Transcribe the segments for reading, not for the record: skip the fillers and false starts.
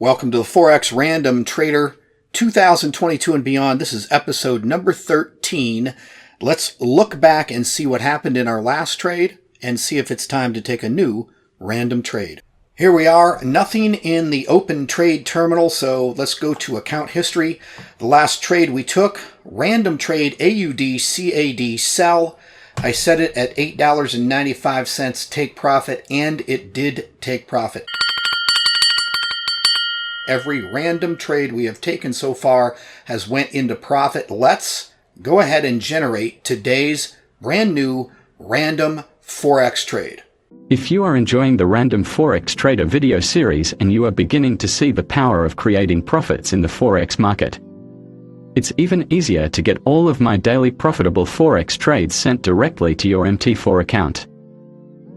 Welcome to the Forex Random Trader 2022 and beyond. This is episode number 13. Let's look back and see what happened in our last trade and see if it's time to take a new random trade. Here we are, nothing in the open trade terminal, so let's go to account history. The last trade we took, random trade AUD CAD sell. I set it at $8.95 take profit, and it did take profit. Every random trade we have taken so far has went into profit. Let's go ahead and generate today's brand new random Forex trade. If you are enjoying the Random Forex Trader video series and you are beginning to see the power of creating profits in the Forex market, it's even easier to get all of my daily profitable Forex trades sent directly to your MT4 account,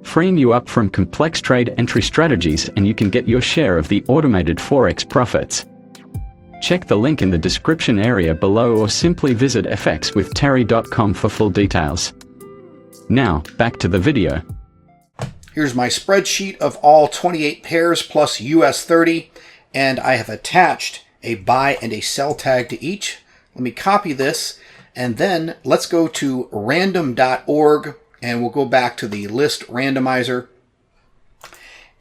freeing you up from complex trade entry strategies, and you can get your share of the automated Forex profits. Check the link in the description area below or simply visit fxwithterry.com for full details. Now, back to the video. Here's my spreadsheet of all 28 pairs plus US 30, and I have attached a buy and a sell tag to each. Let me copy this, and then let's go to random.org, and we'll go back to the list randomizer.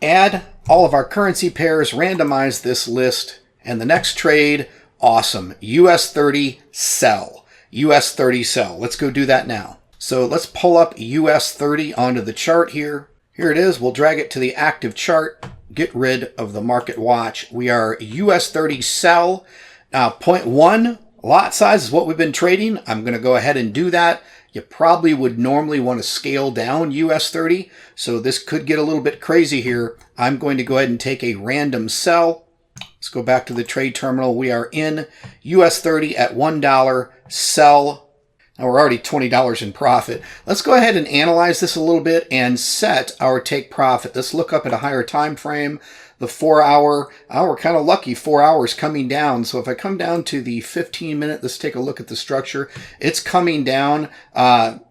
Add all of our currency pairs, randomize this list, and the next trade, awesome, US 30 sell. US 30 sell. Let's go do that now. So let's pull up US 30 onto the chart here. Here it is. We'll drag it to the active chart, get rid of the market watch. We are US 30 sell. Now 0.1 lot size is what we've been trading. I'm going to go ahead and do that. You probably would normally want to scale down US 30, so this could get a little bit crazy here. I'm going to go ahead and take a random sell. Let's go back to the trade terminal. We are in US 30 at $1 sell. Now we're already $20 in profit. Let's go ahead and analyze this a little bit and set our take profit. Let's look up at a higher time frame. The 4 hour, we're kind of lucky, 4 hours coming down. So if I come down to the 15-minute, let's take a look at the structure. It's coming down, again,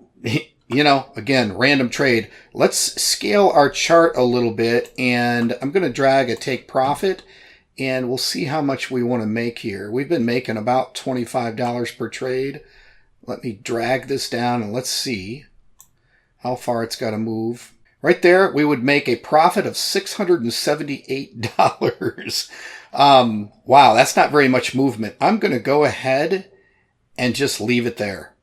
random trade. Let's scale our chart a little bit, and I'm going to drag a take profit, and we'll see how much we want to make here. We've been making about $25 per trade. Let me drag this down, and let's see how far it's got to move. Right there, we would make a profit of $678. Wow, that's not very much movement. I'm going to go ahead and just leave it there.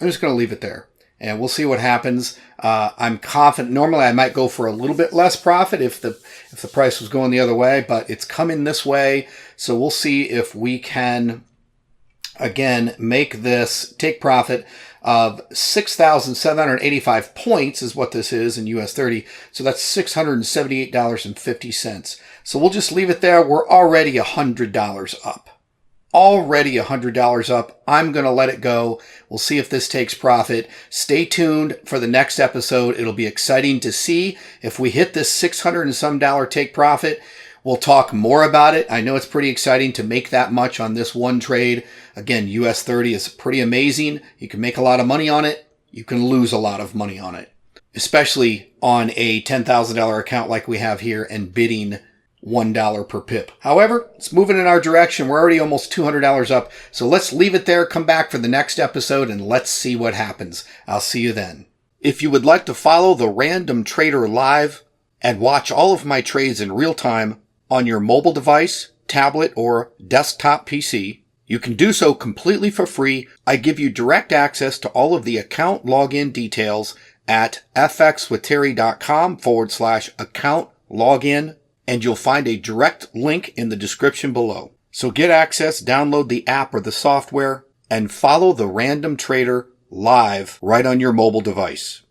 I'm just going to leave it there, and we'll see what happens. I'm confident. Normally, I might go for a little bit less profit if the price was going the other way, but it's coming this way, so we'll see if we can, again, make this take profit of 6,785 points is what this is in US 30. So that's $678.50. So we'll just leave it there. We're already $100 up. Already $100 up. I'm going to let it go. We'll see if this takes profit. Stay tuned for the next episode. It'll be exciting to see if we hit this $600 and some take profit. We'll talk more about it. I know it's pretty exciting to make that much on this one trade. Again, US 30 is pretty amazing. You can make a lot of money on it. You can lose a lot of money on it, especially on a $10,000 account like we have here and bidding $1 per pip. However, it's moving in our direction. We're already almost $200 up. So let's leave it there. Come back for the next episode and let's see what happens. I'll see you then. If you would like to follow the Random Trader live and watch all of my trades in real time on your mobile device, tablet, or desktop PC, you can do so completely for free. I give you direct access to all of the account login details at fxwithterry.com/account login, and you'll find a direct link in the description below. So get access, download the app or the software, and follow the Random Trader live right on your mobile device.